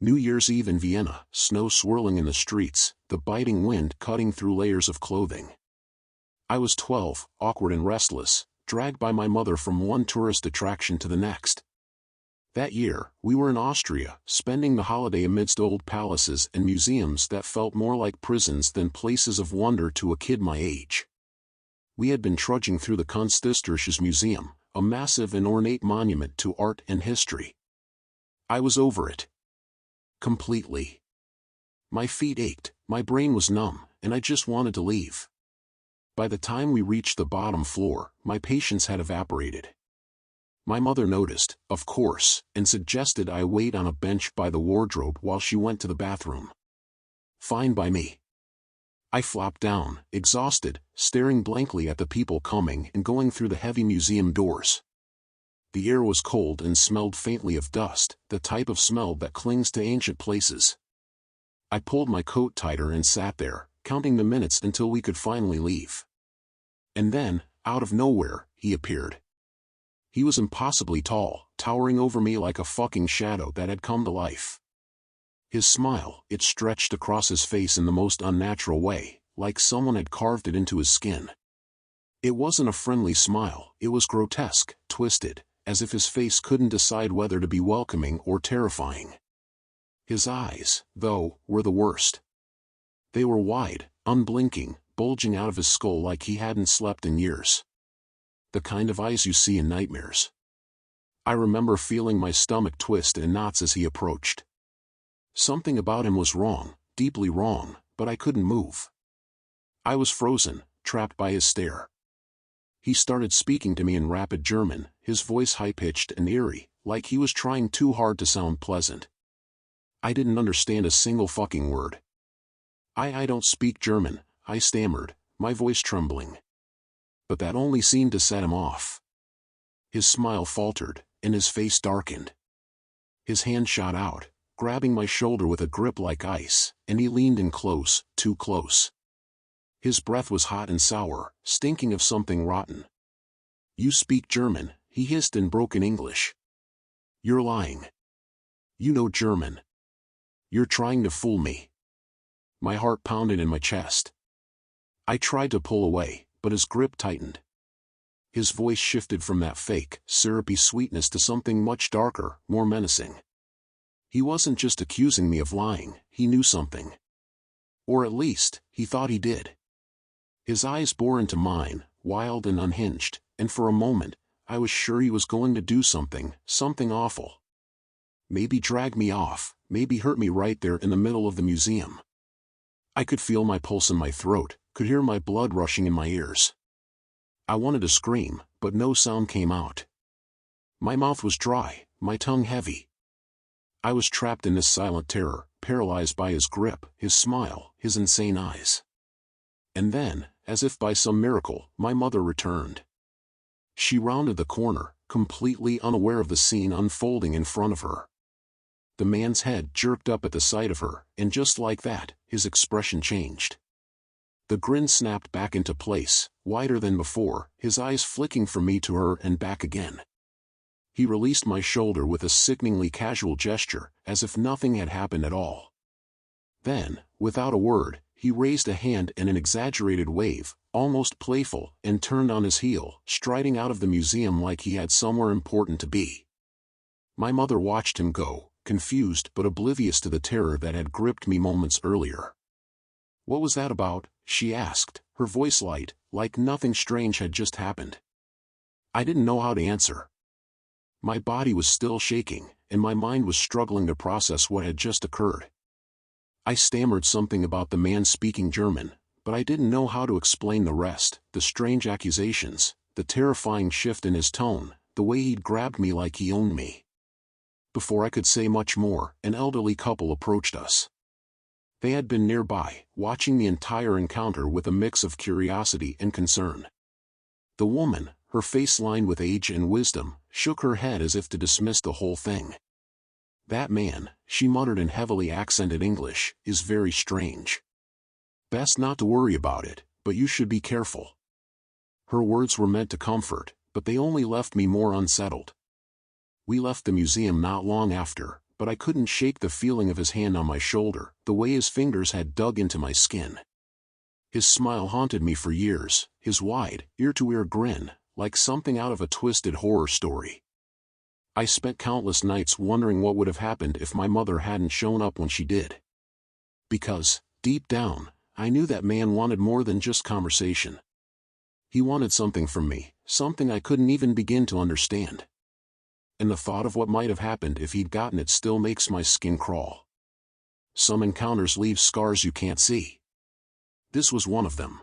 New Year's Eve in Vienna, snow swirling in the streets, the biting wind cutting through layers of clothing. I was 12, awkward and restless, dragged by my mother from one tourist attraction to the next. That year, we were in Austria, spending the holiday amidst old palaces and museums that felt more like prisons than places of wonder to a kid my age. We had been trudging through the Kunsthistorisches Museum, a massive and ornate monument to art and history. I was over it. Completely. My feet ached, my brain was numb, and I just wanted to leave. By the time we reached the bottom floor, my patience had evaporated. My mother noticed, of course, and suggested I wait on a bench by the wardrobe while she went to the bathroom. Fine by me. I flopped down, exhausted, staring blankly at the people coming and going through the heavy museum doors. The air was cold and smelled faintly of dust, the type of smell that clings to ancient places. I pulled my coat tighter and sat there, counting the minutes until we could finally leave. And then, out of nowhere, he appeared. He was impossibly tall, towering over me like a fucking shadow that had come to life. His smile, it stretched across his face in the most unnatural way, like someone had carved it into his skin. It wasn't a friendly smile, it was grotesque, twisted, as if his face couldn't decide whether to be welcoming or terrifying. His eyes, though, were the worst. They were wide, unblinking, bulging out of his skull like he hadn't slept in years. The kind of eyes you see in nightmares. I remember feeling my stomach twist in knots as he approached. Something about him was wrong, deeply wrong, but I couldn't move. I was frozen, trapped by his stare. He started speaking to me in rapid German, his voice high-pitched and eerie, like he was trying too hard to sound pleasant. I didn't understand a single fucking word. I don't speak German, I stammered, my voice trembling. But that only seemed to set him off. His smile faltered, and his face darkened. His hand shot out, grabbing my shoulder with a grip like ice, and he leaned in close, too close. His breath was hot and sour, stinking of something rotten. "You speak German," he hissed in broken English. "You're lying. You know German. You're trying to fool me." My heart pounded in my chest. I tried to pull away, but his grip tightened. His voice shifted from that fake, syrupy sweetness to something much darker, more menacing. He wasn't just accusing me of lying, he knew something. Or at least, he thought he did. His eyes bore into mine, wild and unhinged, and for a moment, I was sure he was going to do something awful. Maybe drag me off, maybe hurt me right there in the middle of the museum. I could feel my pulse in my throat, could hear my blood rushing in my ears. I wanted to scream, but no sound came out. My mouth was dry, my tongue heavy. I was trapped in this silent terror, paralyzed by his grip, his smile, his insane eyes. And then, as if by some miracle, my mother returned. She rounded the corner, completely unaware of the scene unfolding in front of her. The man's head jerked up at the sight of her, and just like that, his expression changed. The grin snapped back into place, wider than before, his eyes flicking from me to her and back again. He released my shoulder with a sickeningly casual gesture, as if nothing had happened at all. Then, without a word, he raised a hand in an exaggerated wave, almost playful, and turned on his heel, striding out of the museum like he had somewhere important to be. My mother watched him go, confused but oblivious to the terror that had gripped me moments earlier. "What was that about?" she asked, her voice light, like nothing strange had just happened. I didn't know how to answer. My body was still shaking, and my mind was struggling to process what had just occurred. I stammered something about the man speaking German, but I didn't know how to explain the rest, the strange accusations, the terrifying shift in his tone, the way he'd grabbed me like he owned me. Before I could say much more, an elderly couple approached us. They had been nearby, watching the entire encounter with a mix of curiosity and concern. The woman, her face lined with age and wisdom, shook her head as if to dismiss the whole thing. "That man," she muttered in heavily accented English, "is very strange. Best not to worry about it, but you should be careful." Her words were meant to comfort, but they only left me more unsettled. We left the museum not long after, but I couldn't shake the feeling of his hand on my shoulder, the way his fingers had dug into my skin. His smile haunted me for years, his wide, ear-to-ear grin, like something out of a twisted horror story. I spent countless nights wondering what would have happened if my mother hadn't shown up when she did. Because, deep down, I knew that man wanted more than just conversation. He wanted something from me, something I couldn't even begin to understand. And the thought of what might have happened if he'd gotten it still makes my skin crawl. Some encounters leave scars you can't see. This was one of them.